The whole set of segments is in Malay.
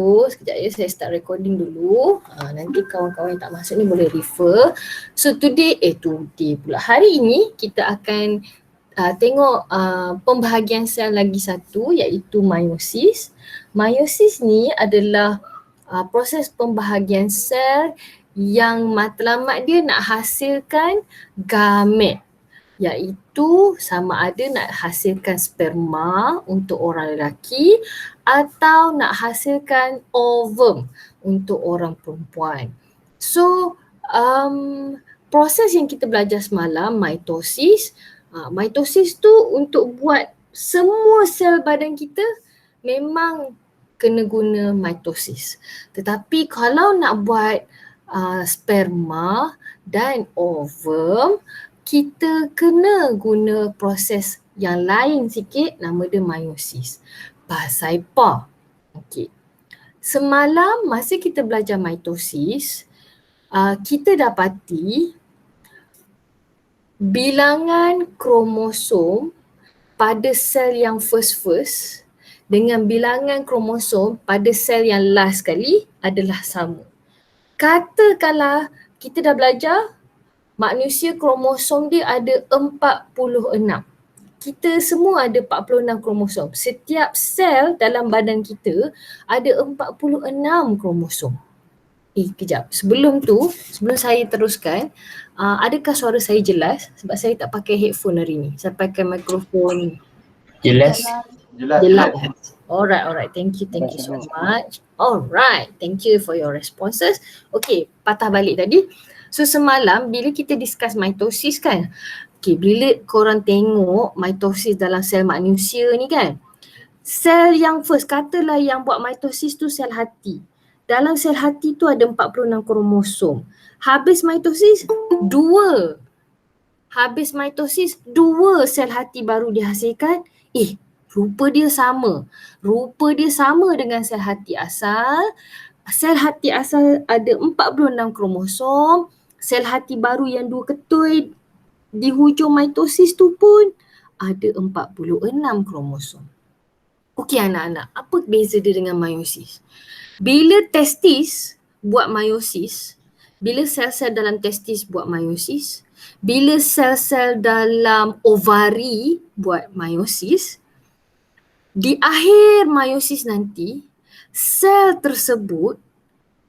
Sekejap ya, saya start recording dulu. Nanti kawan-kawan yang tak masuk ni boleh refer. So today pula. Hari ini kita akan tengok pembahagian sel lagi satu, iaitu meiosis. Meiosis ni adalah proses pembahagian sel yang matlamat dia nak hasilkan gamet, iaitu sama ada nak hasilkan sperma untuk orang lelaki atau nak hasilkan ovum untuk orang perempuan. So proses yang kita belajar semalam, mitosis. Mitosis tu untuk buat semua sel badan kita memang kena guna mitosis. Tetapi kalau nak buat sperma dan ovum, kita kena guna proses yang lain sikit, nama dia meiosis. Pasal apa? Okey. Semalam masa kita belajar mitosis, kita dapati bilangan kromosom pada sel yang first dengan bilangan kromosom pada sel yang last sekali adalah sama. Katakanlah kita dah belajar manusia kromosom dia ada 46. Kita semua ada 46 kromosom. Setiap sel dalam badan kita ada 46 kromosom. Kejap. Sebelum saya teruskan, adakah suara saya jelas? Sebab saya tak pakai headphone hari ni. Saya pakai mikrofon. Jelas. Alright. Thank you so much. Alright, thank you for your responses. Okay, patah balik tadi. So semalam bila kita discuss mitosis kan, bila korang tengok mitosis dalam sel manusia ni kan, sel yang first, katalah yang buat mitosis tu sel hati. Dalam sel hati tu ada 46 kromosom. Habis mitosis, dua sel hati baru dihasilkan. Rupa dia sama dengan sel hati asal. Sel hati asal ada 46 kromosom. Sel hati baru yang dua ketui di hujung mitosis tu pun ada 46 kromosom. Okey anak-anak, apa beza dia dengan meiosis? Bila testis buat meiosis, bila sel-sel dalam testis buat meiosis, bila sel-sel dalam ovari buat meiosis, di akhir meiosis nanti, sel tersebut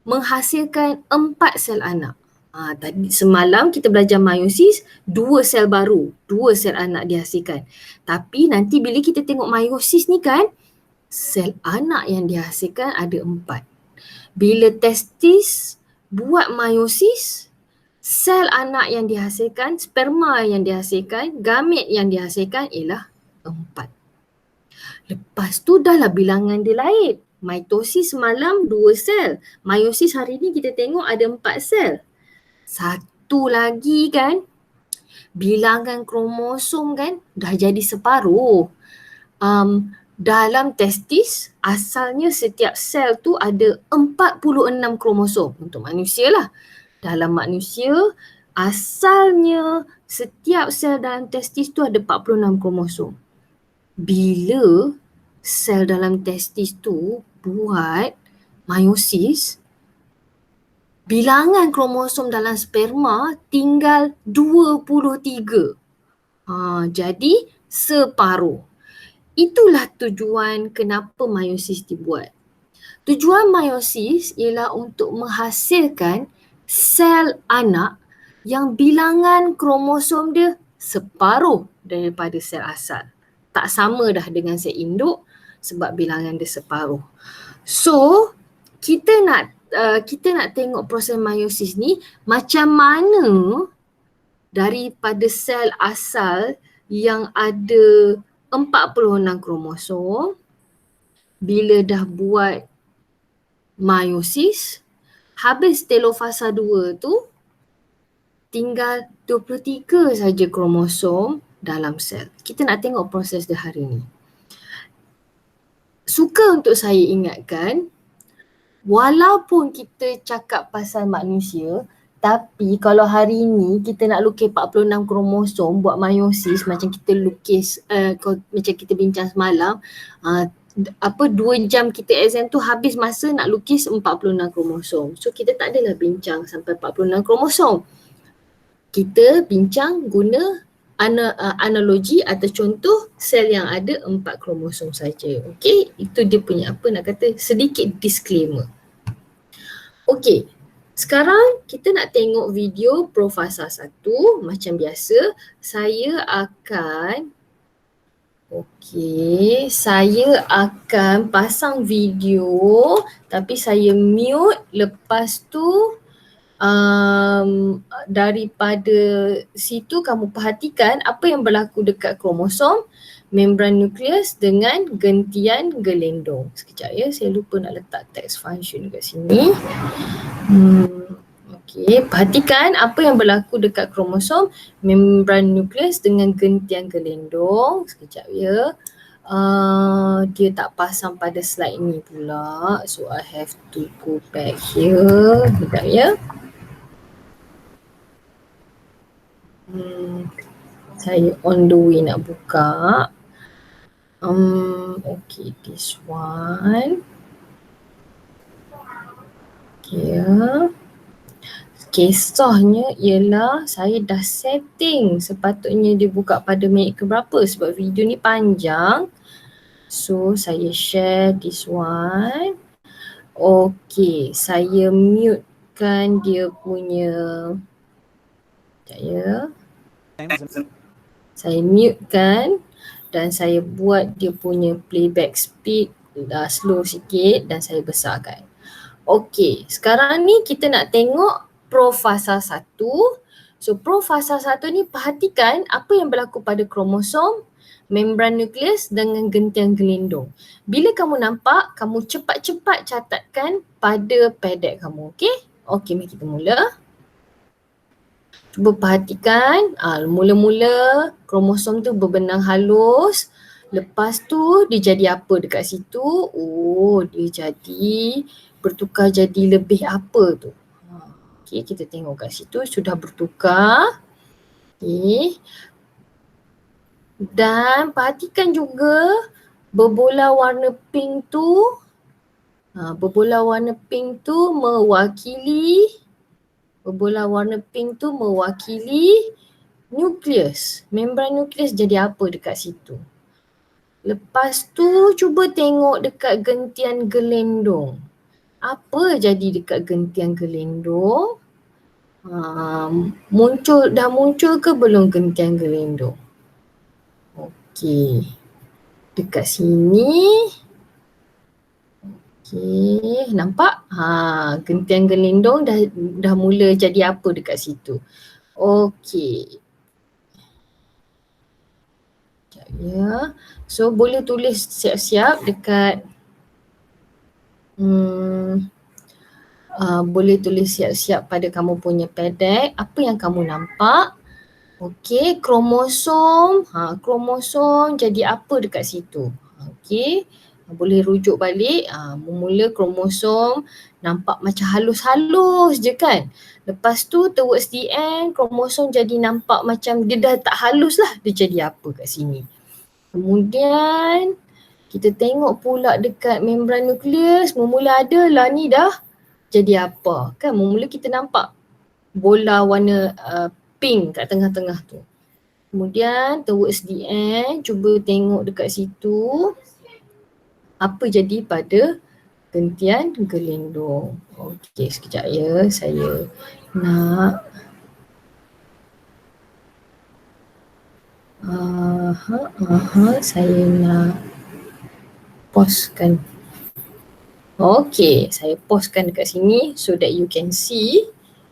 menghasilkan 4 sel anak. Tadi semalam kita belajar meiosis, 2 sel baru, 2 sel anak dihasilkan. Tapi nanti bila kita tengok meiosis ni kan, sel anak yang dihasilkan ada 4. Bila testis buat meiosis, sel anak yang dihasilkan, sperma yang dihasilkan, gamet yang dihasilkan ialah 4. Lepas tu dah lah bilangan dia lain. Mitosis semalam 2 sel. Meiosis hari ni kita tengok ada 4 sel. Satu lagi kan, bilangan kromosom kan dah jadi separuh. Dalam testis asalnya setiap sel tu ada 46 kromosom untuk manusia lah. Dalam manusia asalnya setiap sel dalam testis tu ada 46 kromosom. Bila sel dalam testis tu buat meiosis, bilangan kromosom dalam sperma tinggal 23. Jadi separuh. Itulah tujuan kenapa meiosis dibuat. Tujuan meiosis ialah untuk menghasilkan sel anak yang bilangan kromosom dia separuh daripada sel asal. Tak sama dah dengan sel induk sebab bilangan dia separuh. So, kita nak tengok proses meiosis ni macam mana daripada sel asal yang ada 46 kromosom, bila dah buat meiosis, habis telofasa 2 tu tinggal 23 saja kromosom dalam sel. Kita nak tengok proses dia hari ni. Suka untuk saya ingatkan, walaupun kita cakap pasal manusia, tapi kalau hari ni kita nak lukis 46 kromosom buat meiosis macam kita lukis, macam kita bincang semalam, 2 jam kita exam tu habis masa nak lukis 46 kromosom. So kita tak adalah bincang sampai 46 kromosom. Kita bincang guna analogi atau contoh sel yang ada 4 kromosom saja. Okey, itu dia punya apa nak kata sedikit disclaimer. Okey, sekarang kita nak tengok video Profasa 1. Macam biasa, saya akan saya akan pasang video tapi saya mute, lepas tu daripada situ kamu perhatikan apa yang berlaku dekat kromosom, membran nukleus dengan gentian gelendong. Sekejap ya, saya lupa nak letak text function dekat sini. Okey, perhatikan apa yang berlaku dekat kromosom, membran nukleus dengan gentian gelendong. Sekejap ya. Dia tak pasang pada slide ni pula. So I have to go back here. Sekejap ya. Saya on the way nak buka. Okay, this one. Okay ya. Kisahnya ialah saya dah setting sepatutnya dia buka pada minit ke berapa sebab video ni panjang. So saya share this one. Okay, saya mutekan dia punya. Sekejap ya. Saya mutekan dan saya buat dia punya playback speed slow sikit dan saya besarkan. Okay, sekarang ni kita nak tengok Profasa 1. So Profasa 1 ni perhatikan apa yang berlaku pada kromosom, membran nukleus dengan gentian gelendong. Bila kamu nampak, kamu cepat-cepat catatkan pada padlet kamu. Okay? Okay, mari kita mula. Cuba perhatikan, mula-mula kromosom tu berbenang halus. Lepas tu dia jadi apa dekat situ? Oh, dia jadi bertukar jadi lebih apa tu? Okay, kita tengok kat situ sudah bertukar. Okay. Dan perhatikan juga berbola warna pink tu. Berbola warna pink tu mewakili nukleus. Membran nukleus jadi apa dekat situ? Lepas tu cuba tengok dekat gentian gelendong. Apa jadi dekat gentian gelendong? Dah muncul ke belum gentian gelendong? Okey. Dekat sini. Okey, nampak? Gentian gelendong dah mula jadi apa dekat situ. Okey. Sekejap ya. So boleh tulis siap-siap dekat boleh tulis siap-siap pada kamu punya padlet apa yang kamu nampak. Okey, kromosom. Kromosom jadi apa dekat situ? Okey, boleh rujuk balik. Mula kromosom nampak macam halus-halus je kan. Lepas tu towards the end kromosom jadi nampak macam dia dah tak halus lah. Dia jadi apa kat sini? Kemudian kita tengok pula dekat membran nukleus, mula ada lah ni dah jadi apa? Kan mula kita nampak bola warna pink kat tengah-tengah tu. Kemudian towards the end, cuba tengok dekat situ apa jadi pada gentian gelendong. Okey, sekejap ya, saya nak saya nak pauskan. Okay, saya pauskan dekat sini so that you can see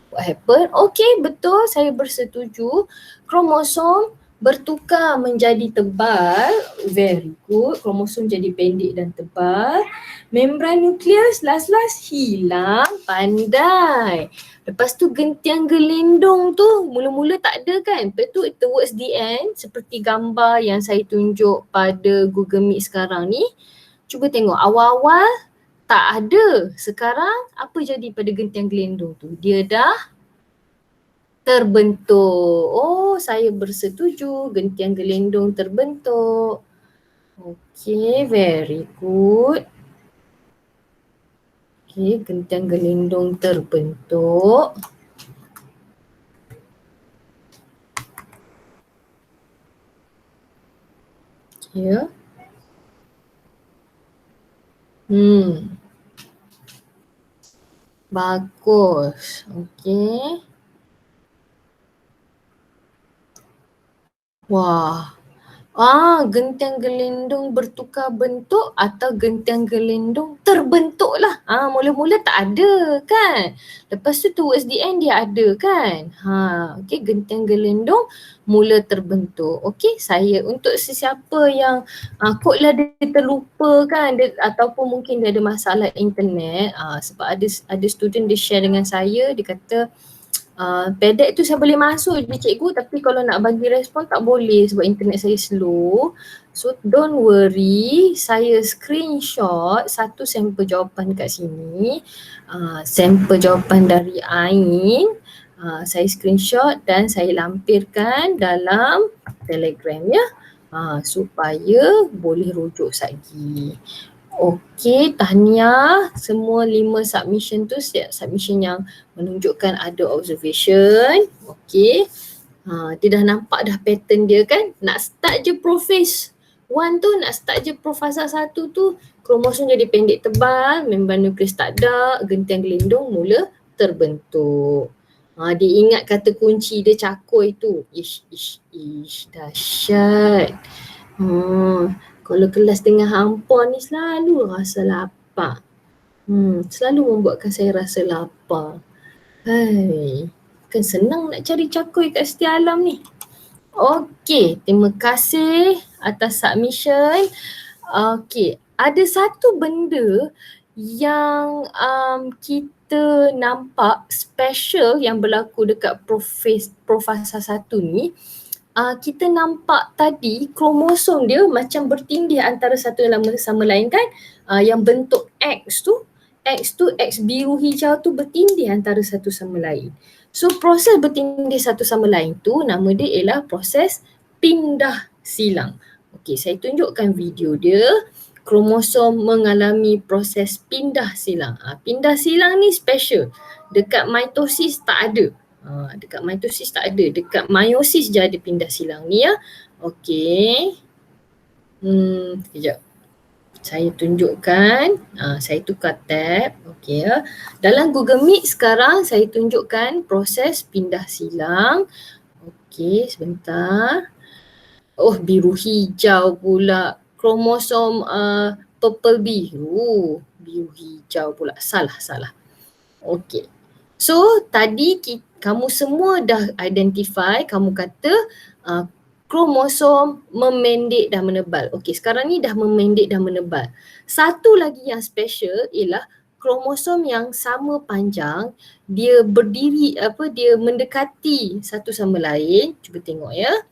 what happened. Okay, betul, saya bersetuju. Kromosom bertukar menjadi tebal. Very good. Kromosom jadi pendek dan tebal. Membran nukleus last hilang. Pandai. Lepas tu gentian gelendong tu mula-mula tak ada kan. Lepas tu towards the end seperti gambar yang saya tunjuk pada Google Meet sekarang ni. Cuba tengok awal-awal tak ada. Sekarang apa jadi pada gentian gelendong tu? Dia dah terbentuk. Oh, saya bersetuju. Gentian gelendong terbentuk. Okay, very good. Okay, gentian gelindung terbentuk. Ya. Bagus. Okay. Wah. Gentian gelindung bertukar bentuk atau gentian gelindung terbentuk lah. Mula-mula tak ada kan. Lepas tu towards the end dia ada kan. Okay, gentian gelindung mula terbentuk. Okay, saya untuk sesiapa yang kod lah dia terlupa kan ataupun mungkin dia ada masalah internet. Sebab ada student dia share dengan saya, dia kata pedek tu saya boleh masuk je cikgu, tapi kalau nak bagi respon tak boleh sebab internet saya slow. So don't worry, saya screenshot satu sampel jawapan kat sini. Sampel jawapan dari Ain. Saya screenshot dan saya lampirkan dalam Telegram ya. Supaya boleh rujuk lagi. Okey, tahniah. Semua 5 submission tu submission yang menunjukkan ada observation. Okey. Dia dah nampak dah pattern dia kan. Nak start je profase 1 tu, nak start je fasa 1 tu, kromosom jadi pendek tebal, membran nukleus tak dark, gentian gelindung mula terbentuk. Dia ingat kata kunci dia cakoi tu. Ish, dahsyat. Kalau kelas tengah hampa ni selalu rasa lapar. Selalu membuatkan saya rasa lapar. Hai, kan senang nak cari cakoi kat Setia Alam ni. Okey, terima kasih atas submission. Okey, ada satu benda yang kita nampak special yang berlaku dekat Profasa 1 ni. Kita nampak tadi kromosom dia macam bertindih antara satu sama lain kan. Yang bentuk X tu, X biru hijau tu bertindih antara satu sama lain. So proses bertindih satu sama lain tu nama dia ialah proses pindah silang. Okey, saya tunjukkan video dia. Kromosom mengalami proses pindah silang. Pindah silang ni special. Dekat mitosis tak ada. Dekat mitosis tak ada. Dekat meiosis je ada pindah silang ni ya. Okey. Sekejap. Saya tunjukkan. Saya tukar tab. Okey ya. Dalam Google Meet sekarang saya tunjukkan proses pindah silang. Okey, sebentar. Oh, biru hijau pula. Kromosom purple biru. Biru hijau pula. Salah. Okey. So tadi kamu semua dah identify, kamu kata kromosom memendek dan menebal. Okey, sekarang ni dah memendek dan menebal. Satu lagi yang special ialah kromosom yang sama panjang, dia berdiri dia mendekati satu sama lain. Cuba tengok ya.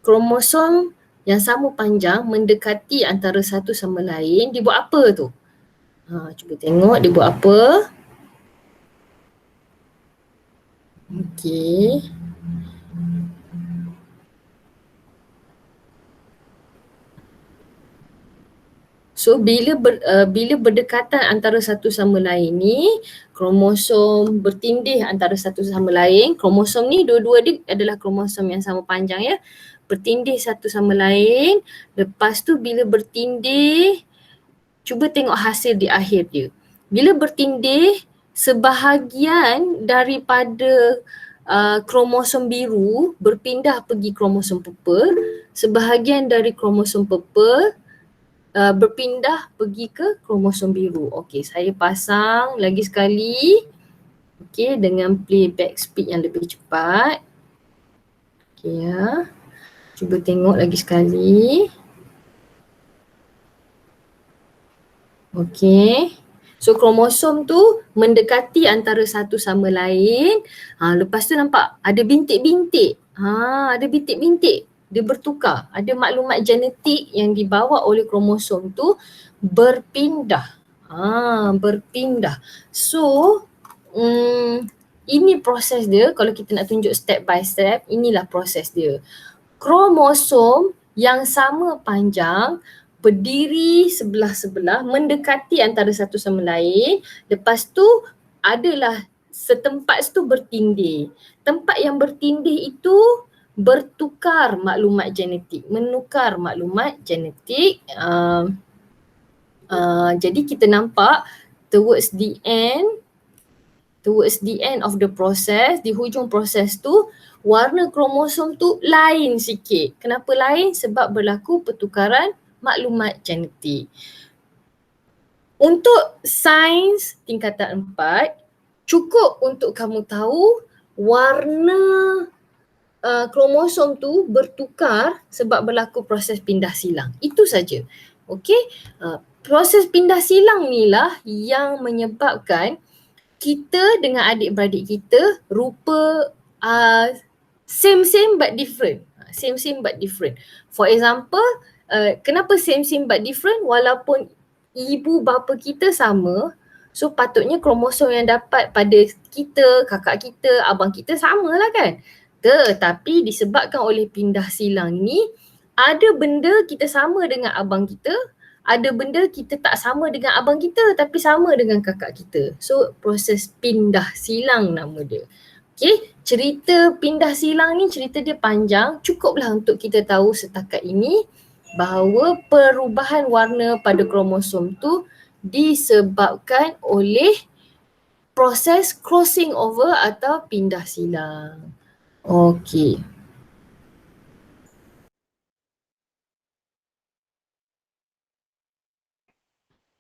Kromosom yang sama panjang mendekati antara satu sama lain, dia buat apa tu? Cuba tengok dia buat apa. Okey. So bila berdekatan antara satu sama lain ni, kromosom bertindih antara satu sama lain. Kromosom ni dua-dua dia adalah kromosom yang sama panjang ya. Bertindih satu sama lain. Lepas tu bila bertindih, cuba tengok hasil di akhir dia. Bila bertindih, sebahagian daripada kromosom biru berpindah pergi kromosom purple. Sebahagian dari kromosom purple berpindah pergi ke kromosom biru. Okey, saya pasang lagi sekali. Okey, dengan playback speed yang lebih cepat. Okey ya. Cuba tengok lagi sekali. Okey. So kromosom tu mendekati antara satu sama lain. Lepas tu nampak ada bintik-bintik. Ada bintik-bintik. Dia bertukar. Ada maklumat genetik yang dibawa oleh kromosom tu berpindah. Berpindah. So ini proses dia. Kalau kita nak tunjuk step by step, inilah proses dia. Kromosom yang sama panjang berdiri sebelah-sebelah, mendekati antara satu sama lain. Lepas tu adalah setempat tu bertindih. Tempat yang bertindih itu bertukar maklumat genetik, menukar maklumat genetik. Jadi kita nampak towards the end of the process, di hujung proses tu, warna kromosom tu lain sikit. Kenapa lain? Sebab berlaku pertukaran maklumat genetik. Untuk sains tingkatan 4, cukup untuk kamu tahu warna kromosom tu bertukar sebab berlaku proses pindah silang. Itu saja. Okey? Proses pindah silang ni lah yang menyebabkan kita dengan adik-beradik kita rupa same but different. Same but different. For example, kenapa same but different? Walaupun ibu bapa kita sama, so patutnya kromosom yang dapat pada kita, kakak kita, abang kita sama lah kan? Tetapi disebabkan oleh pindah silang ni, ada benda kita sama dengan abang kita, ada benda kita tak sama dengan abang kita tapi sama dengan kakak kita. So proses pindah silang nama dia. Okay, cerita pindah silang ni cerita dia panjang, cukuplah untuk kita tahu setakat ini bahawa perubahan warna pada kromosom tu disebabkan oleh proses crossing over atau pindah silang. Okey.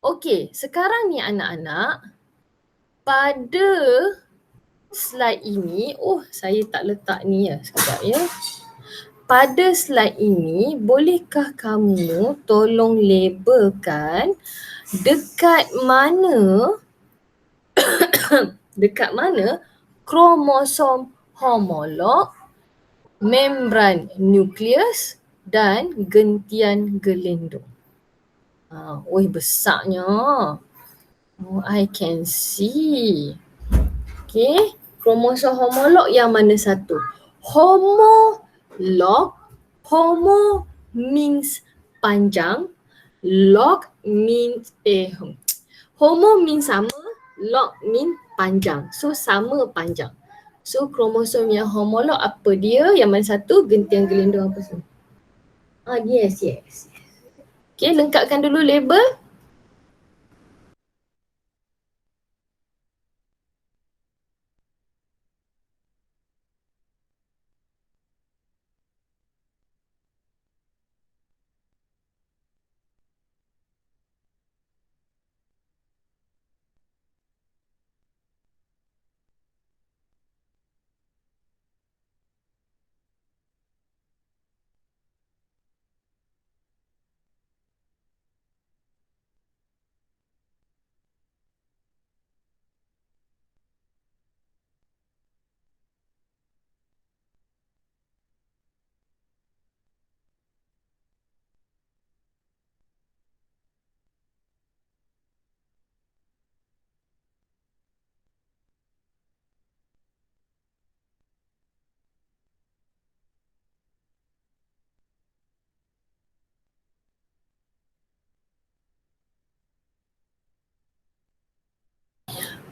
Okey, sekarang ni anak-anak, pada slide ini, saya tak letak ni ya, sekejap ya. Pada slide ini, bolehkah kamu tolong labelkan dekat mana kromosom homolog, membran nukleus dan gentian gelendong. Besarnya. I can see. Okay, kromosom homolog yang mana satu? Homolog, homo means panjang, log means homo means sama, log means panjang. So sama panjang. So kromosom yang homolog apa dia? Yang mana satu? Gentian gelendong apa semua? Yes. Okay, lengkapkan dulu label.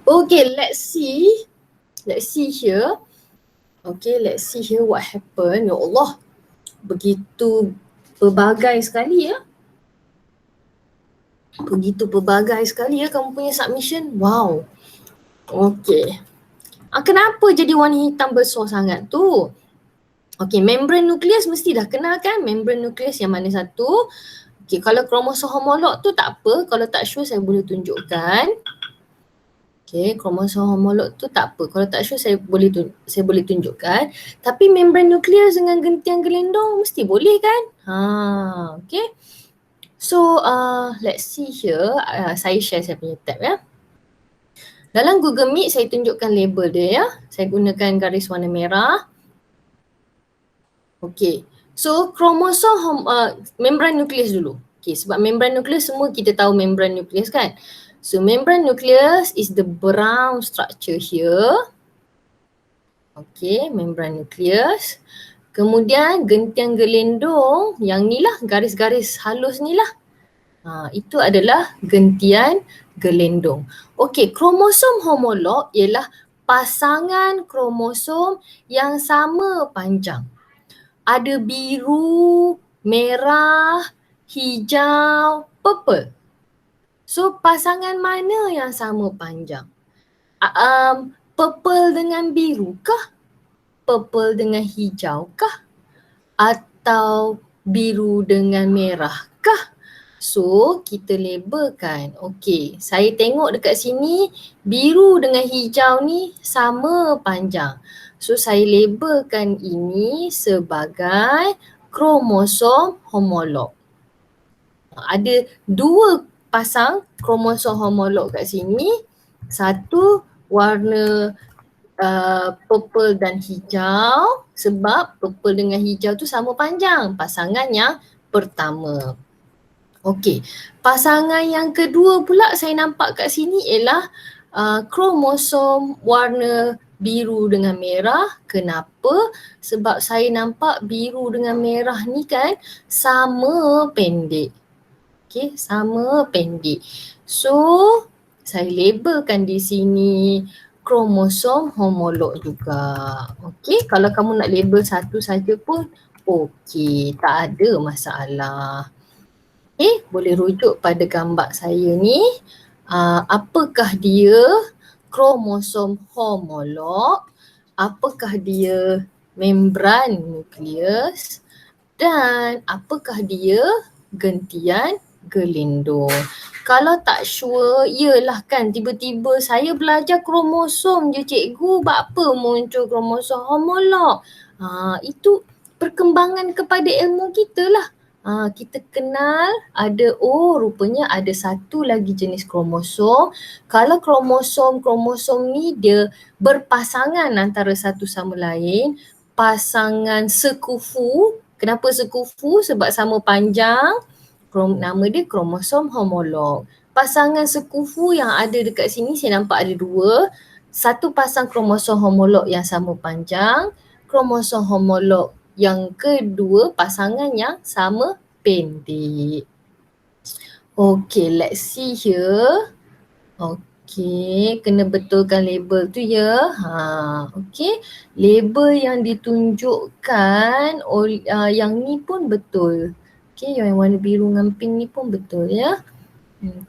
Okay, let's see here. Okay, let's see here what happened. Ya Allah, begitu pelbagai sekali ya. Kamu punya submission. Wow. Okay. Kenapa jadi warna hitam besar sangat tu? Okay, membran nukleus mesti dah kenal kan? Membran nukleus yang mana satu? Okay, kalau kromosom homolog tu tak apa. Kalau tak sure saya boleh tunjukkan. Okay, kromosom homolog tu tak apa. Kalau tak sure saya boleh tunjukkan. Tapi membran nukleus dengan gentian gelendong mesti boleh kan? Okay. So let's see here. Saya share saya punya tab ya. Dalam Google Meet saya tunjukkan label dia ya. Saya gunakan garis warna merah. Okay. So kromosom membran nukleus dulu. Okay, sebab membran nukleus semua kita tahu membran nukleus kan. So membran nucleus is the brown structure here. Okay, membran nucleus. Kemudian gentian gelendong yang ni lah, garis-garis halus ni lah. Itu adalah gentian gelendong. Okey, kromosom homolog ialah pasangan kromosom yang sama panjang. Ada biru, merah, hijau, purple. So pasangan mana yang sama panjang? Purple dengan biru kah? Purple dengan hijau kah? Atau biru dengan merah kah? So kita labelkan. Okey, saya tengok dekat sini biru dengan hijau ni sama panjang. So saya labelkan ini sebagai kromosom homolog. Ada dua pasang kromosom homolog kat sini. Satu warna purple dan hijau sebab purple dengan hijau tu sama panjang. Pasangan yang pertama. Okey, pasangan yang kedua pula saya nampak kat sini ialah kromosom warna biru dengan merah. Kenapa? Sebab saya nampak biru dengan merah ni kan sama pendek. Okey, sama pendek. So, saya labelkan di sini kromosom homolog juga. Okey, kalau kamu nak label satu saja pun okey, tak ada masalah. Boleh rujuk pada gambar saya ni. Apakah dia kromosom homolog? Apakah dia membran nukleus? Dan apakah dia gentian gelindung? Kalau tak sure, iyalah kan tiba-tiba saya belajar kromosom je cikgu, buat apa muncul kromosom homolog? Itu perkembangan kepada ilmu kita lah. Kita kenal ada, rupanya ada satu lagi jenis kromosom. Kalau kromosom ni dia berpasangan antara satu sama lain, pasangan sekufu. Kenapa sekufu? Sebab sama panjang. Nama dia kromosom homolog. Pasangan sekufu yang ada dekat sini saya nampak ada dua. Satu pasang kromosom homolog yang sama panjang, kromosom homolog yang kedua pasangan yang sama pendek. Okay, let's see here. Okay, kena betulkan label tu ya. Okay, label yang ditunjukkan yang ni pun betul. Okay, yang warna biru dengan pink ni pun betul ya.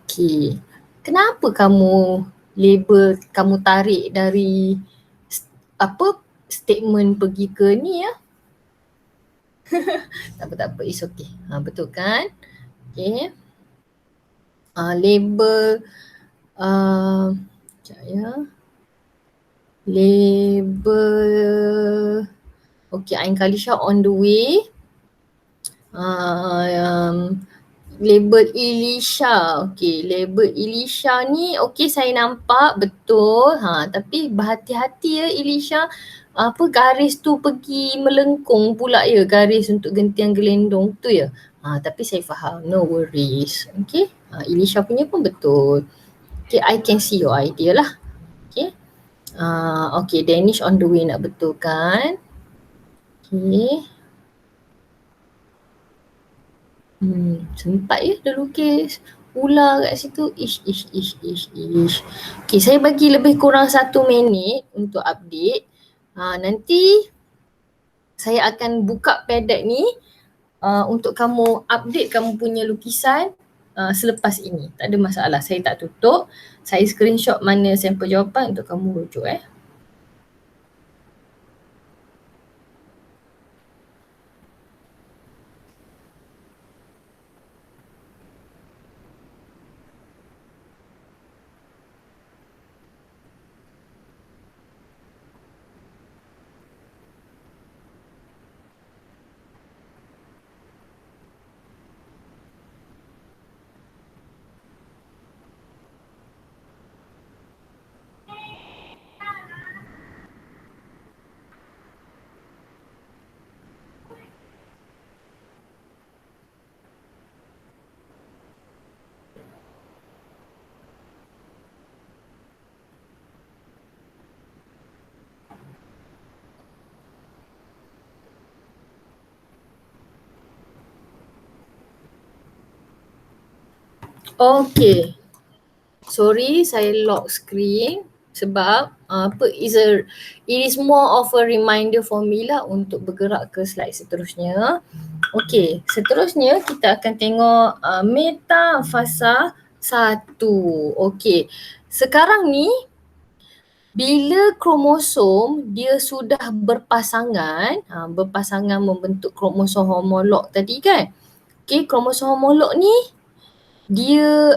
Okay, kenapa kamu label, kamu tarik dari statement pergi ke ni ya? tak apa, it's okay. Betul kan? Okay. Label sekejap ya. Label okay, Ain Khalisha on the way. Label Elisha. Okay, label Elisha ni okay saya nampak betul. Tapi berhati-hati ya Elisha. Garis tu pergi melengkung pula ya, garis untuk gentian gelendong tu ya. Tapi saya faham, no worries. Okay, Elisha punya pun betul. Okay, I can see your idea lah. Okay. Okay, Danish on the way nak betulkan. Okay. Sempat ya dah lukis ular kat situ. Ish. Okay, saya bagi lebih kurang 1 minit untuk update. Nanti saya akan buka padlet ni untuk kamu update kamu punya lukisan selepas ini. Tak ada masalah, saya tak tutup. Saya screenshot mana sampel jawapan untuk kamu rujuk Okay. Sorry, saya lock screen sebab it is more of a reminder for me lah untuk bergerak ke slide seterusnya. Okay, seterusnya kita akan tengok metafasa 1. Okay, sekarang ni bila kromosom dia sudah berpasangan, berpasangan membentuk kromosom homolog tadi kan. Okay, kromosom homolog ni dia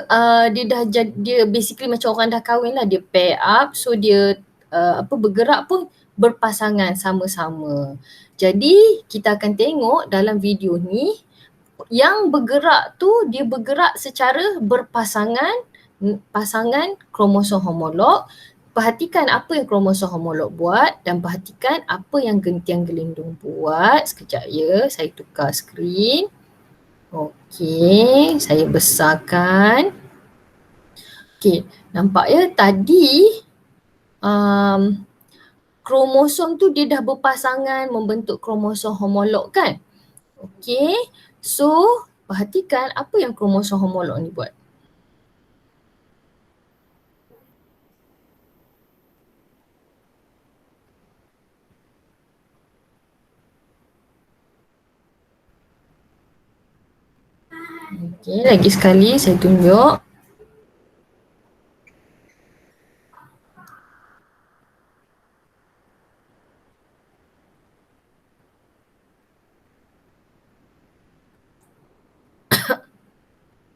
dah jadi, dia basically macam orang dah kahwin lah, dia pair up, so dia bergerak pun berpasangan sama-sama. Jadi kita akan tengok dalam video ni yang bergerak tu dia bergerak secara berpasangan, pasangan kromosom homolog. Perhatikan apa yang kromosom homolog buat dan perhatikan apa yang gentian gelindung buat. Sekejap ya, saya tukar skrin. Okey, saya besarkan. Okey, nampak ya tadi kromosom tu dia dah berpasangan membentuk kromosom homolog kan? Okey, so perhatikan apa yang kromosom homolog ni buat. Okey, lagi sekali saya tunjuk.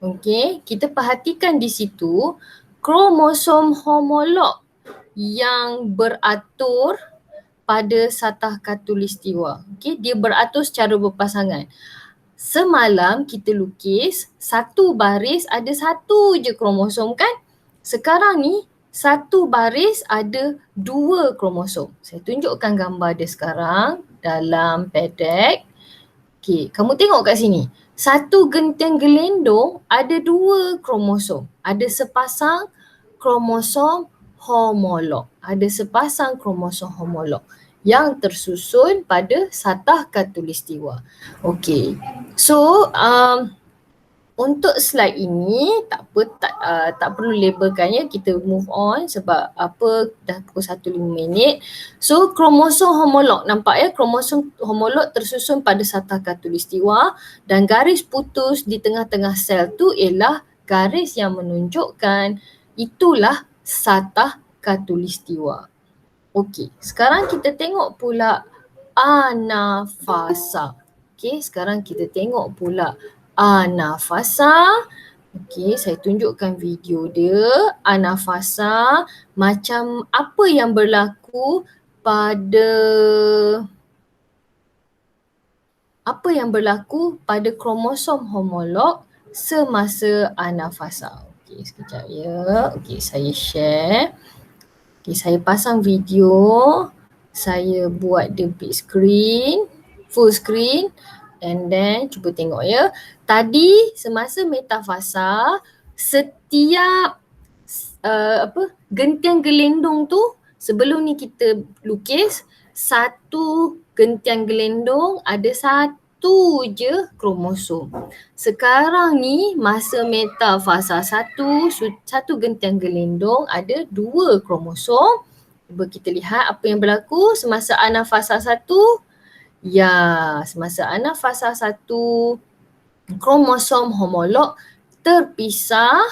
Okey, kita perhatikan di situ kromosom homolog yang beratur pada satah khatulistiwa. Okey, dia beratur secara berpasangan. Semalam kita lukis satu baris ada satu je kromosom kan? Sekarang ni satu baris ada dua kromosom. Saya tunjukkan gambar dia sekarang dalam pedek. Okey, kamu tengok kat sini. Satu gentian gelindung ada dua kromosom. Ada sepasang kromosom homolog. Ada sepasang kromosom homolog yang tersusun pada satah khatulistiwa. Okey. So, untuk slide ini tak perlu labelkan ya, kita move on sebab dah pukul 1:05. So kromosom homolog, nampak ya, kromosom homolog tersusun pada satah khatulistiwa dan garis putus di tengah-tengah sel tu ialah garis yang menunjukkan itulah satah khatulistiwa. Okey, sekarang kita tengok pula anafasa. Okey, sekarang kita tengok pula anafasa. Okey, saya tunjukkan video dia. Anafasa, macam apa yang berlaku pada kromosom homolog semasa anafasa. Okey, sekejap ya. Okey, saya share. Okey, saya pasang video. Saya buat dia big screen, full screen. And then cuba tengok ya. Tadi semasa metafasa, setiap gentian gelindung tu, sebelum ni kita lukis satu gentian gelindung ada satu je kromosom. Sekarang ni masa metafasa satu gentian gelindung ada dua kromosom. Cuba kita lihat apa yang berlaku semasa anafasa 1. Ya, semasa anafasa 1 kromosom homolog terpisah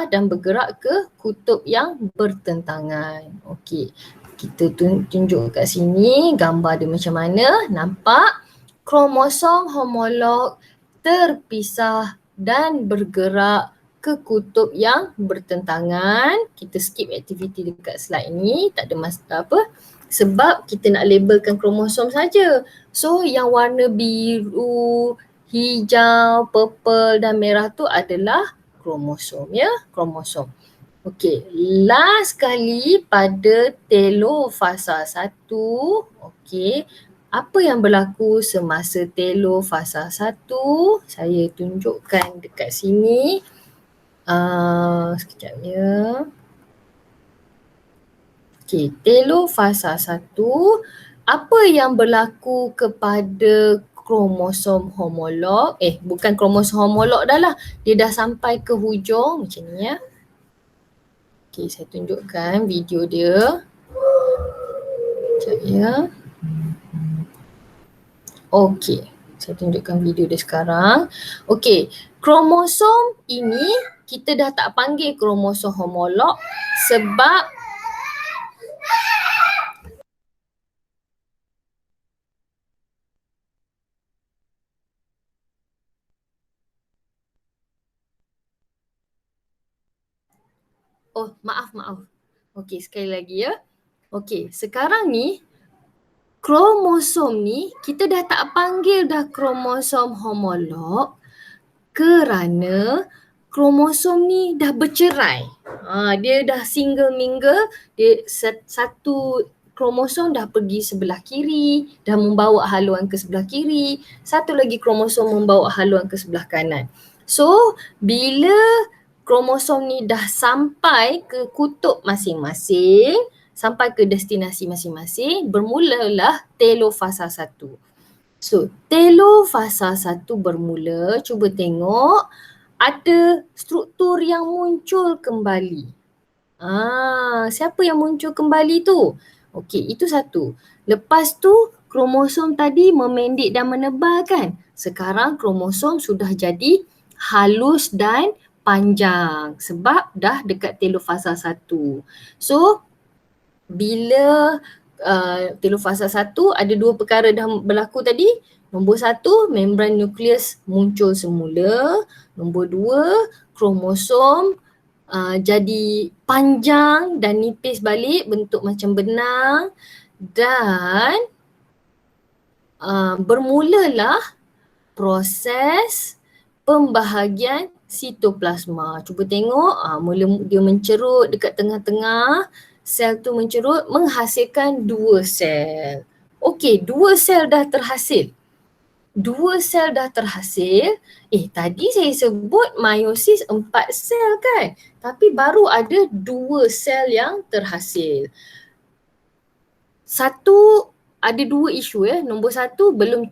dan bergerak ke kutub yang bertentangan. Okey, kita tunjuk kat sini gambar dia macam mana. Nampak kromosom homolog terpisah dan bergerak ke kutub yang bertentangan. Kita skip aktiviti dekat slide ni, tak ada masalah apa. Sebab kita nak labelkan kromosom saja. So yang warna biru, hijau, purple dan merah tu adalah kromosom ya, kromosom. Okey, last kali pada telofasa 1, okey, apa yang berlaku semasa telofasa 1? Saya tunjukkan dekat sini. Sekejap ya. Okey, telofasa 1, apa yang berlaku kepada kromosom homolog. Bukan kromosom homolog dah lah. Dia dah sampai ke hujung macam ni ya. Okay, saya tunjukkan video dia. Sekejap ya. Okay, saya tunjukkan video dia sekarang. Okay, kromosom ini kita dah tak panggil kromosom homolog sebab maaf. Okey, sekali lagi ya. Okey, sekarang ni kromosom ni kita dah tak panggil dah kromosom homolog kerana kromosom ni dah bercerai. Dia dah single mingle, dia satu kromosom dah pergi sebelah kiri, dah membawa haluan ke sebelah kiri, satu lagi kromosom membawa haluan ke sebelah kanan. So, bila kromosom ni dah sampai ke kutub masing-masing, sampai ke destinasi masing-masing, bermulalah telofasa 1. So, telofasa 1 bermula, cuba tengok ada struktur yang muncul kembali. Siapa yang muncul kembali tu? Okey, itu satu. Lepas tu kromosom tadi memendek dan menebal kan? Sekarang kromosom sudah jadi halus dan panjang sebab dah dekat telofasa 1. So, bila telofasa 1 ada dua perkara dah berlaku tadi. Nombor 1, membran nukleus muncul semula. Nombor 2, kromosom jadi panjang dan nipis balik, bentuk macam benang, dan bermulalah proses pembahagian sitoplasma. Cuba tengok, mula dia mencerut dekat tengah-tengah, sel tu mencerut menghasilkan 2 sel. Okey, 2 sel dah terhasil. 2 sel dah terhasil. Tadi saya sebut meiosis 4 sel kan? Tapi baru ada 2 sel yang terhasil. Ada 2 isu ya. Nombor 1, belum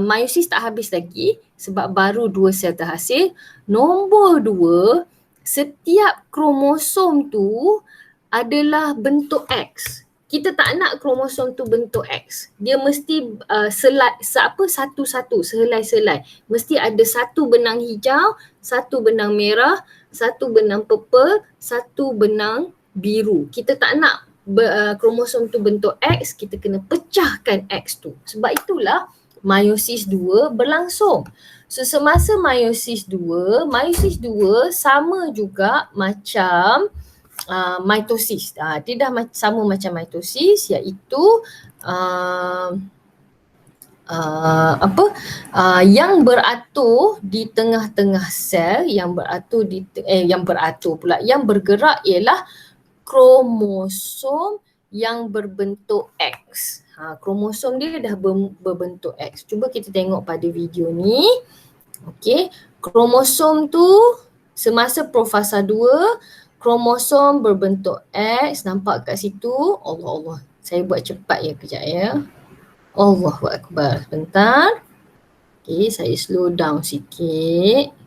meiosis tak habis lagi sebab baru 2 sel terhasil. Nombor 2, setiap kromosom tu adalah bentuk X. Kita tak nak kromosom tu bentuk X. Dia mesti satu-satu, sehelai-sehelai. Mesti ada satu benang hijau, satu benang merah, satu benang purple, satu benang biru. Kita tak nak kromosom tu bentuk X, kita kena pecahkan X tu. Sebab itulah meiosis 2 berlangsung. So semasa meiosis 2 sama juga macam mitosis. Dia dah sama macam mitosis, iaitu yang beratur di tengah-tengah sel, yang bergerak ialah kromosom yang berbentuk X. Kromosom dia dah berbentuk X. Cuba kita tengok pada video ni. Okey, kromosom tu semasa profasa 2, kromosom berbentuk X, nampak kat situ. Allah. Saya buat cepat ya, kejap ya. Allahu Akbar. Sebentar. Okey, saya slow down sikit.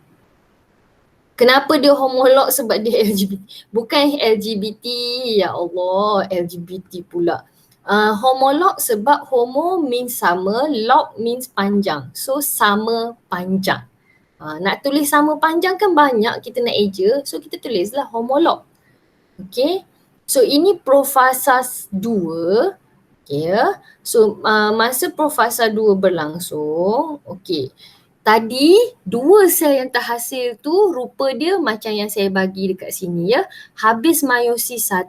Kenapa dia homolog? Sebab dia LGBT. Bukan LGBT, ya Allah, LGBT pula. Homolog sebab homo means sama, log means panjang. So sama panjang. Nak tulis sama panjang kan banyak, kita nak eja. So kita tulislah homolog. Okay. So ini profasa 2. Okay. So masa profasa 2 berlangsung. Okay. Tadi 2 sel yang terhasil tu rupa dia macam yang saya bagi dekat sini ya. Habis meiosis 1,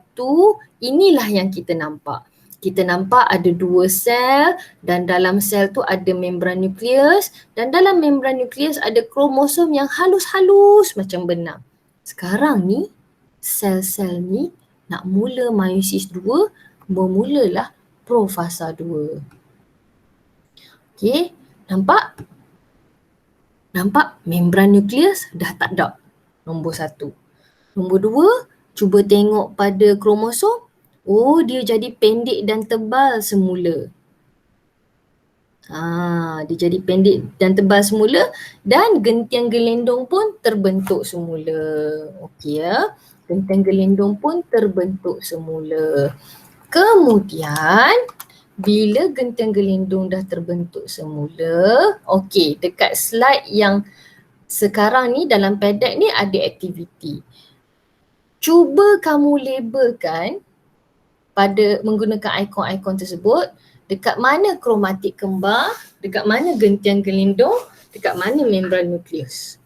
inilah yang kita nampak. Kita nampak ada 2 sel dan dalam sel tu ada membran nukleus dan dalam membran nukleus ada kromosom yang halus-halus macam benang. Sekarang ni sel-sel ni nak mula meiosis 2, bermulalah profasa 2. Okey, nampak? Nampak membran nukleus dah tak ada. Nombor 1. Nombor 2, cuba tengok pada kromosom. Oh, dia jadi pendek dan tebal semula. Dia jadi pendek dan tebal semula dan gentian gelendong pun terbentuk semula. Okey ya. Gentian gelendong pun terbentuk semula. Kemudian bila gentian gelendong dah terbentuk semula, okey, dekat slide yang sekarang ni dalam padlet ni ada aktiviti. Cuba kamu labelkan pada menggunakan ikon-ikon tersebut, dekat mana kromatik kembar, dekat mana gentian gelindung, dekat mana membran nukleus.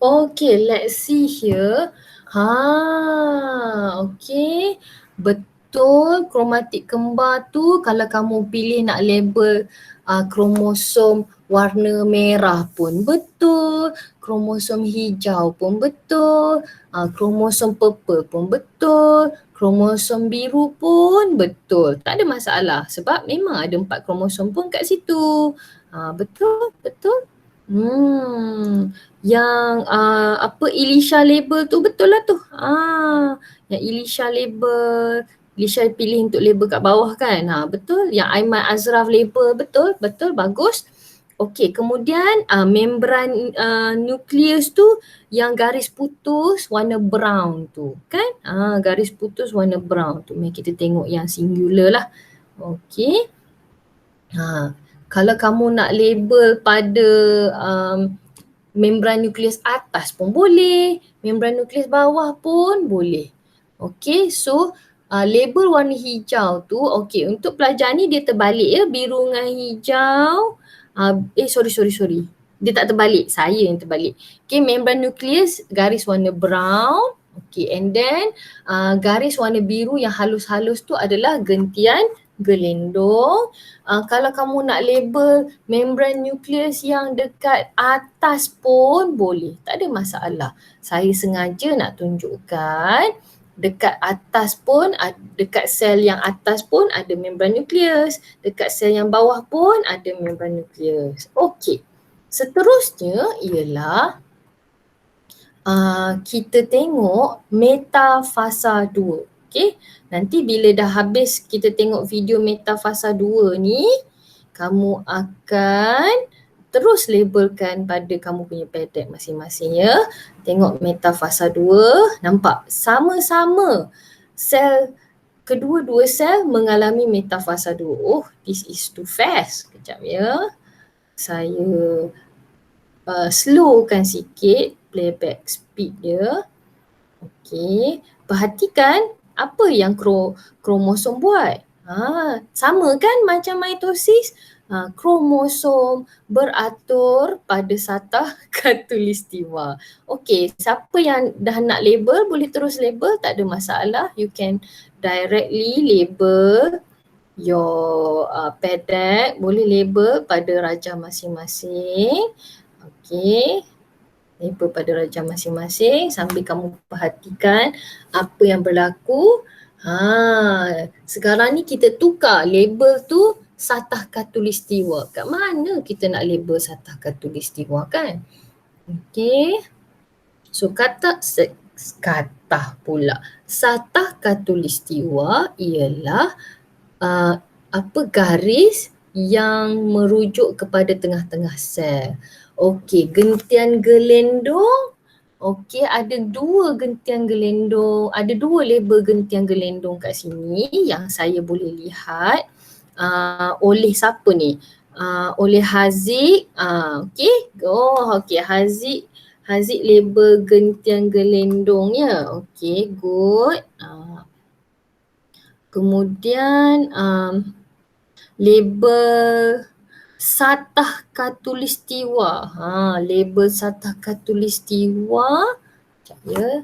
Okay, let's see here. Okay. Betul, kromatik kembar tu kalau kamu pilih nak label kromosom warna merah pun betul, kromosom hijau pun betul, kromosom purple pun betul, kromosom biru pun betul. Tak ada masalah sebab memang ada 4 kromosom pun kat situ. Betul, betul. Yang Elisha label tu betul lah tu. Yang Elisha label, Elisha pilih untuk label kat bawah kan. Betul. Yang Aiman Azraf label betul, betul, bagus. Okey, kemudian membran nukleus tu yang garis putus warna brown tu kan. Garis putus warna brown tu. Mari kita tengok yang singular lah. Okey. Kalau kamu nak label pada membran nukleus atas pun boleh, membran nukleus bawah pun boleh. Okey, so label warna hijau tu, okey, untuk pelajar ni dia terbalik ya, biru dengan hijau. Sorry. Dia tak terbalik, saya yang terbalik. Okey, membran nukleus garis warna brown. Okey, and then garis warna biru yang halus-halus tu adalah gentian gelendong. Kalau kamu nak label membran nukleus yang dekat atas pun boleh, tak ada masalah. Saya sengaja nak tunjukkan dekat atas pun, dekat sel yang atas pun ada membran nukleus, dekat sel yang bawah pun ada membran nukleus. Okey, seterusnya ialah kita tengok metafasa 2. Okay, nanti bila dah habis kita tengok video metafasa 2 ni, kamu akan terus labelkan pada kamu punya padlet masing-masing ya. Tengok metafasa 2, nampak sama-sama sel, kedua-dua sel mengalami metafasa 2. Oh, this is too fast. Kejap ya. Saya slowkan sikit playback speed dia. Okey, perhatikan apa yang kromosom buat. Sama kan macam mitosis? Kromosom beratur pada satah khatulistiwa. Okey, siapa yang dah nak label boleh terus label, tak ada masalah. You can directly label your padlet, boleh label pada rajah masing-masing. Okey, label pada rajah masing-masing sambil kamu perhatikan apa yang berlaku. Sekarang ni kita tukar label tu satah khatulistiwa. Kat mana kita nak label satah khatulistiwa kan? Okey. So satah khatulistiwa ialah garis yang merujuk kepada tengah-tengah sel. Okey, gentian gelendong. Okey, ada dua gentian gelendong, ada dua label gentian gelendong kat sini yang saya boleh lihat oleh siapa ni? Oleh Haziq. Okey. Okey, Haziq label gentian gelendongnya. Okey, good. Kemudian label Satah Khatulistiwa. Label Satah Khatulistiwa. Sekejap ya.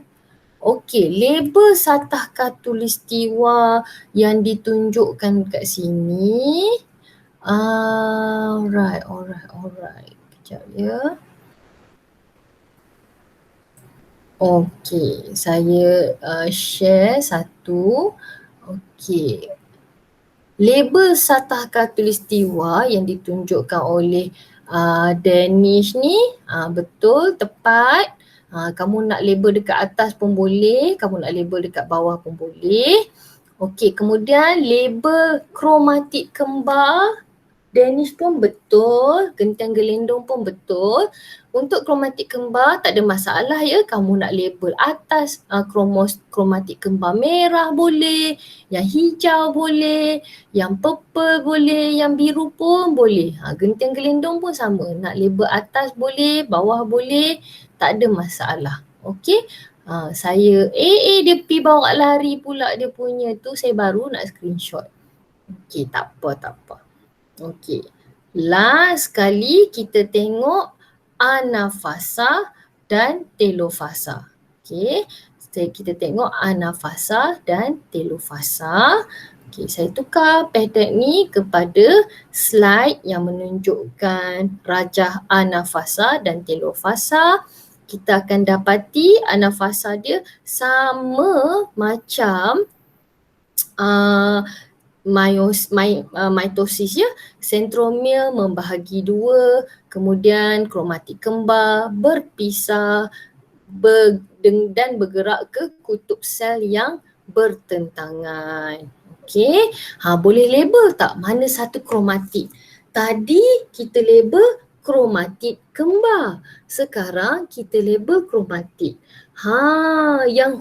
Okey, label Satah Khatulistiwa yang ditunjukkan kat sini. Alright. Sekejap ya. Okey, saya share satu. Okey. Label Satah Khatulistiwa yang ditunjukkan oleh Danish ni betul, tepat. Kamu nak label dekat atas pun boleh, kamu nak label dekat bawah pun boleh. Okey, kemudian label kromatik kembar Danish pun betul, gentian gelendong pun betul. Untuk kromatik kembar tak ada masalah ya, kamu nak label atas kromatik kembar merah boleh, yang hijau boleh, yang purple boleh, yang biru pun boleh. Gentian gelendong pun sama, nak label atas boleh, bawah boleh, tak ada masalah. Okey, saya dia pergi bawa lari pula dia punya tu, saya baru nak screenshot. Okey, tak apa. Okey. Last sekali kita tengok anafasa dan telofasa. Okey. Kita tengok anafasa dan telofasa. Okey, saya tukar pattern ni kepada slide yang menunjukkan rajah anafasa dan telofasa. Kita akan dapati anafasa dia sama macam mitosis ya, sentromere membahagi dua, kemudian kromatik kembar berpisah dan bergerak ke kutub sel yang bertentangan. Okey, boleh label tak mana satu kromatik? Tadi kita label kromatik kembar. Sekarang kita label kromatik. Yang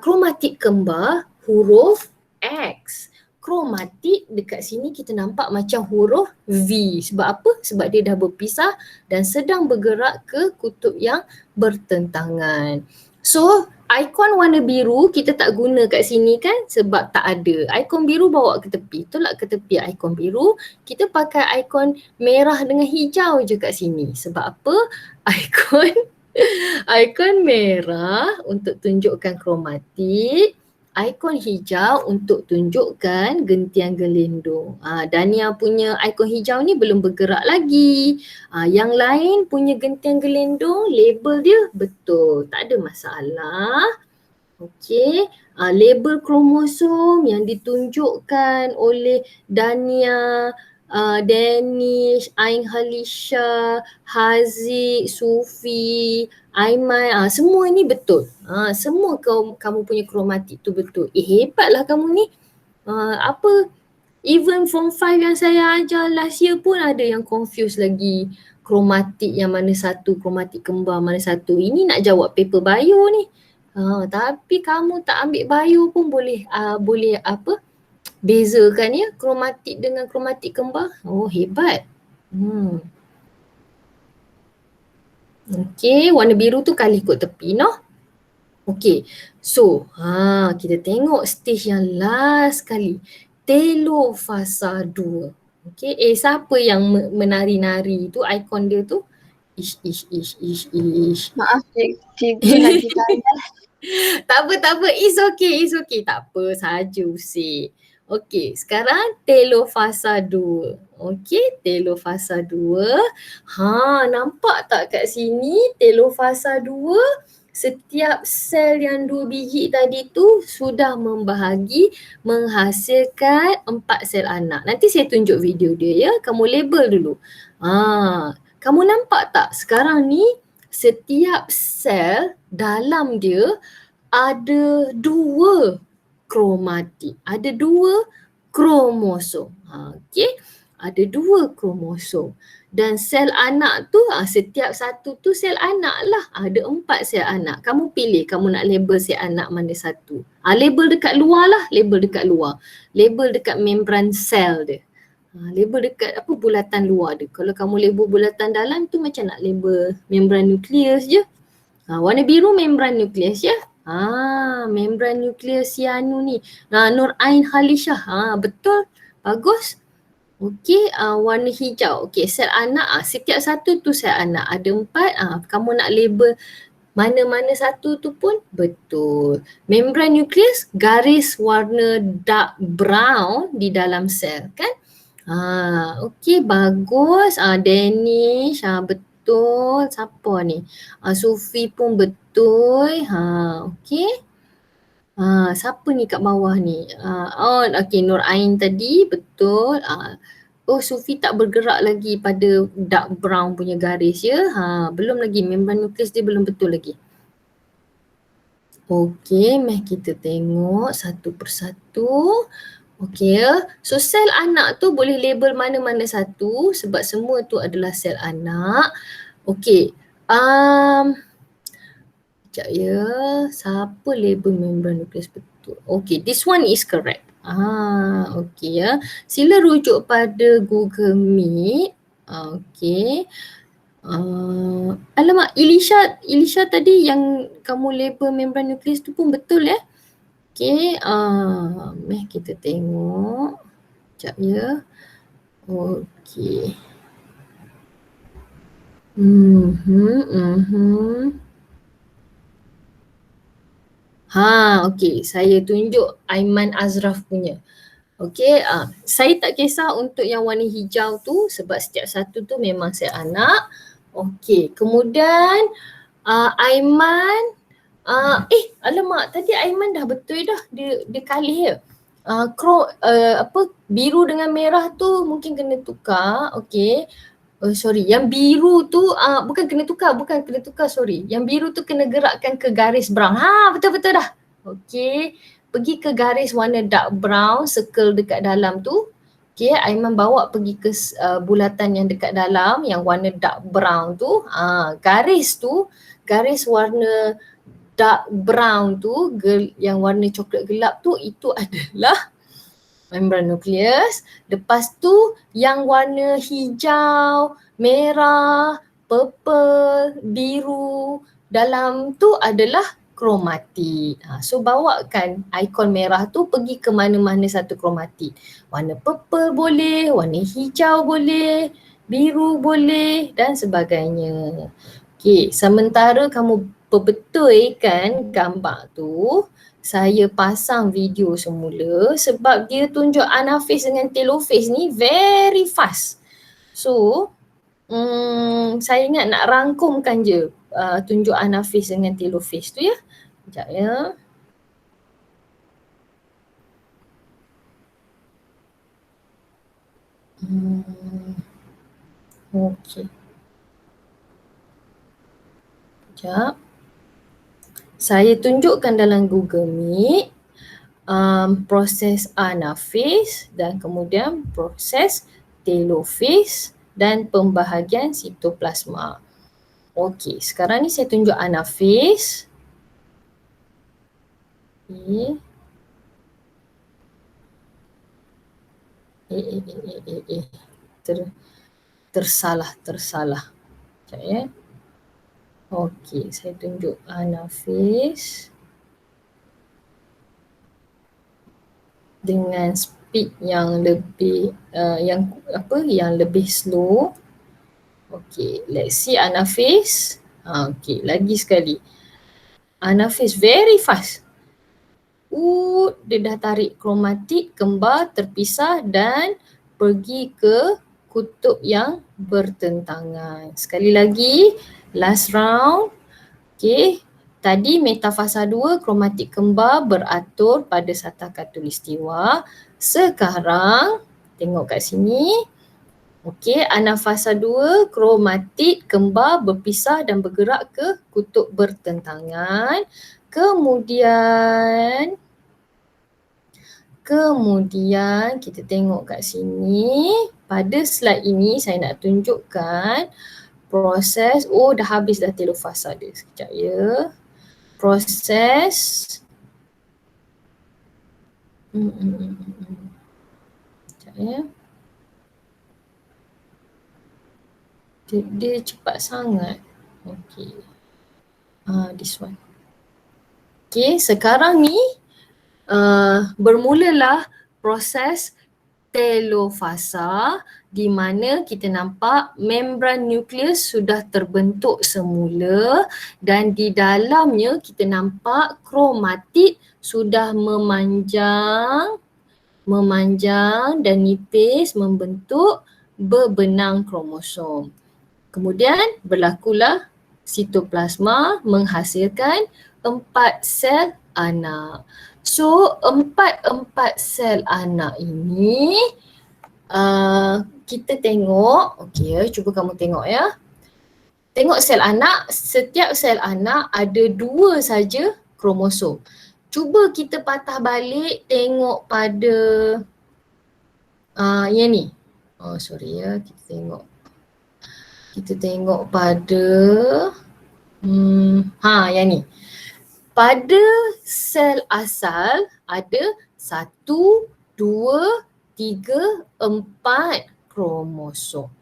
kromatik kembar huruf X. Kromatik dekat sini kita nampak macam huruf V. Sebab apa? Sebab dia dah berpisah dan sedang bergerak ke kutub yang bertentangan. So, ikon warna biru kita tak guna kat sini kan sebab tak ada. Ikon biru bawa ke tepi. Tolak ke tepi ikon biru. Kita pakai ikon merah dengan hijau je kat sini. Sebab apa? Ikon merah untuk tunjukkan kromatik. Ikon hijau untuk tunjukkan gentian gelendong. Dania punya ikon hijau ni belum bergerak lagi. Yang lain punya gentian gelendong, label dia betul. Tak ada masalah. Okey. Label kromosom yang ditunjukkan oleh Dania, Danish, Ain Halisha, Haziq, Sufi, Aiman, semua ni betul. Semua kamu punya kromatik tu betul. Hebatlah kamu ni. Even form 5 yang saya ajar last year pun ada yang confuse lagi. Kromatik yang mana satu, kromatik kembar mana satu. Ini nak jawab paper bio ni. Tapi kamu tak ambil bio pun boleh bezakan ya kromatik dengan kromatik kembar. Hebat. Okey, warna biru tu kali ikut tepi noh. Okey. So, kita tengok stage yang last kali. Telofasa 2. Okey, siapa yang menari-nari tu ikon dia tu? Ish. Maaf cikgu nak ditanya. Tak apa. It's okay. Tak apa saja Usik. Okey, sekarang telofasa 2. Okey, telofasa 2. Nampak tak kat sini telofasa 2? Setiap sel yang 2 biji tadi tu sudah membahagi menghasilkan 4 sel anak. Nanti saya tunjuk video dia ya. Kamu label dulu. Kamu nampak tak sekarang ni setiap sel dalam dia ada 2 kromatik, ada 2 kromosom. Okey. ada 2 kromosom. Dan sel anak tu setiap satu tu sel anak lah. Ada 4 sel anak. Kamu pilih kamu nak label sel anak mana satu. Label dekat luar lah, label dekat luar. Label dekat membran sel dia. Label dekat bulatan luar dia. Kalau kamu label bulatan dalam tu macam nak label membran nukleus je. Warna biru membran nukleus ya. Membran nukleus si anu ni. Nur Ain Halishah. Betul. Bagus. Okey, warna hijau. Okey, sel anak setiap satu tu sel anak. Ada 4. Kamu nak label mana-mana satu tu pun betul. Membran nukleus garis warna dark brown di dalam sel kan? Okey, bagus. Danish betul. Siapa ni? Sufi pun betul. Okey. Siapa ni kat bawah ni? Okey, Nur Ain tadi betul. Sufi tak bergerak lagi pada dark brown punya garis ya. Belum lagi, membran nukleus dia belum betul lagi. Okey, mari kita tengok satu persatu. Okey, so sel anak tu boleh label mana-mana satu sebab semua tu adalah sel anak. Okey, sekejap ya, siapa label membran nukleus betul? Okey, this one is correct. Okey ya. Sila rujuk pada Google Meet. Okey. Alamak, Ilisha tadi yang kamu label membran nukleus tu pun betul ya. Okey, mari kita tengok. Sekejap ya. Okey. Okey, saya tunjuk Aiman Azraf punya. Okey, saya tak kisah untuk yang warna hijau tu sebab setiap satu tu memang sel anak. Okey, kemudian Aiman, alamak, tadi Aiman dah betul dah, dia kalih ya. Biru dengan merah tu mungkin kena tukar. Okey. Sorry, yang biru tu bukan kena tukar, sorry. Yang biru tu kena gerakkan ke garis brown. Betul-betul dah. Okey, pergi ke garis warna dark brown, circle dekat dalam tu. Okey, Aiman bawa pergi ke bulatan yang dekat dalam, yang warna dark brown tu. Garis warna dark brown tu, yang warna coklat gelap tu, itu adalah membran nukleus. Lepas tu yang warna hijau, merah, purple, biru dalam tu adalah kromatit. So bawakan ikon merah tu pergi ke mana-mana satu kromatit. Warna purple boleh, warna hijau boleh, biru boleh dan sebagainya. Okey, sementara kamu perbetulkan gambar tu, saya pasang video semula sebab dia tunjuk anaphase dengan telophase ni very fast. So, saya ingat nak rangkumkan je tunjuk anaphase dengan telophase tu ya. Sekejap ya. Okey. Sekejap. Saya tunjukkan dalam Google Meet proses anaphase dan kemudian proses telophase dan pembahagian sitoplasma. Okey, sekarang ni saya tunjuk anaphase. Tersalah. Sekejap ya. Okey, saya tunjuk anaphase dengan speed yang lebih yang lebih slow. Okey, let's see anaphase. Okey, lagi sekali. Anaphase very fast. Dia dah tarik kromatit kembar terpisah dan pergi ke kutub yang bertentangan. Sekali lagi, last round. Okey, tadi metafasa 2 kromatik kembar beratur pada sata khatulistiwa. Sekarang tengok kat sini. Okey, anafasa 2 kromatik kembar berpisah dan bergerak ke kutub bertentangan. Kemudian Kemudian kita tengok kat sini, pada slide ini saya nak tunjukkan proses, dah habis dah telofasa dia. Sekejap ya. Proses sekejap ya. Dia cepat sangat. Okay. This one. Okay, sekarang ni bermulalah proses telofasa di mana kita nampak membran nukleus sudah terbentuk semula dan di dalamnya kita nampak kromatid sudah memanjang dan nipis membentuk bebenang kromosom. Kemudian berlakulah sitoplasma menghasilkan 4 sel anak. So, 4 sel anak ini kita tengok, okey, cuba kamu tengok ya. Tengok sel anak, setiap sel anak ada 2 saja kromosom. Cuba kita patah balik tengok pada yang ni. Sorry ya, kita tengok pada yang ni. Pada sel asal ada 1, 2, 3, 4 kromosom.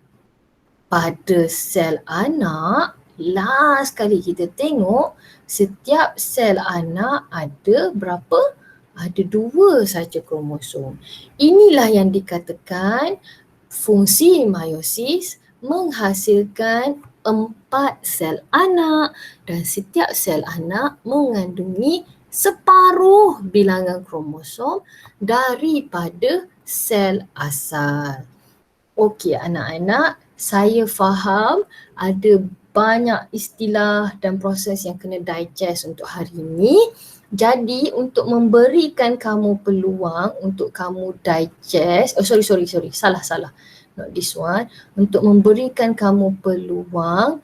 Pada sel anak, last kali kita tengok setiap sel anak ada berapa? Ada 2 saja kromosom. Inilah yang dikatakan fungsi meiosis menghasilkan 4 sel anak dan setiap sel anak mengandungi separuh bilangan kromosom daripada sel asal. Okey anak-anak, saya faham ada banyak istilah dan proses yang kena digest untuk hari ini. Jadi untuk memberikan kamu peluang untuk kamu digest, salah. Not this one. Untuk memberikan kamu peluang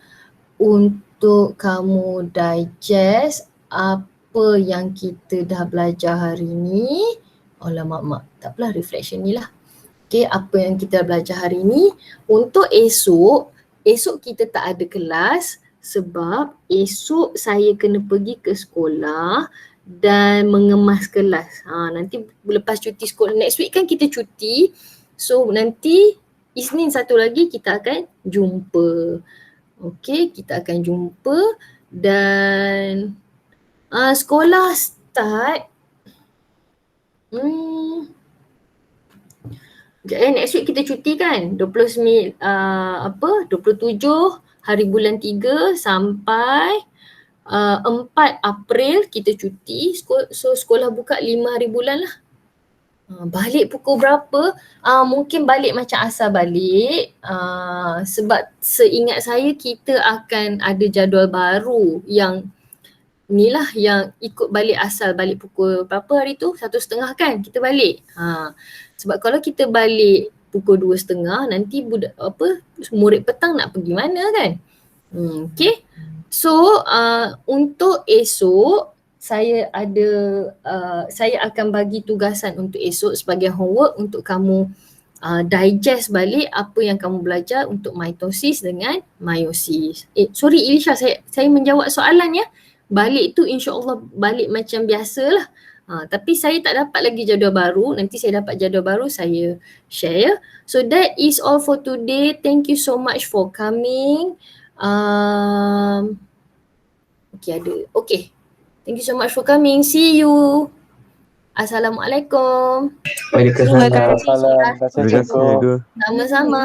untuk kamu digest apa yang kita dah belajar hari ni. Alamak, tak apalah, reflection ni lah. Okay, apa yang kita belajar hari ni. Untuk esok kita tak ada kelas sebab esok saya kena pergi ke sekolah dan mengemas kelas. Nanti lepas cuti sekolah, next week kan kita cuti. So nanti Isnin satu lagi kita akan jumpa. Okay, kita akan jumpa dan sekolah start next week kita cuti kan 27 hari bulan 3 sampai 4 April kita cuti. So sekolah buka 5 hari bulan lah. Balik pukul berapa? Mungkin balik macam asal balik sebab seingat saya kita akan ada jadual baru yang inilah yang ikut balik asal, balik pukul berapa hari tu? 1:30 kan kita balik. Sebab kalau kita balik pukul 2:30 nanti murid petang nak pergi mana kan? Okay. So untuk esok saya akan bagi tugasan untuk esok sebagai homework untuk kamu digest balik apa yang kamu belajar untuk mitosis dengan meiosis. Sorry Ilisha, saya menjawab soalan ya. Balik tu insya-Allah balik macam biasalah. Tapi saya tak dapat lagi jadual baru. Nanti saya dapat jadual baru saya share ya. So that is all for today. Thank you so much for coming. Okay. Thank you so much for coming. See you. Assalamualaikum. Waalaikumsalam. Terima kasih. Terima kasih. Sama-sama.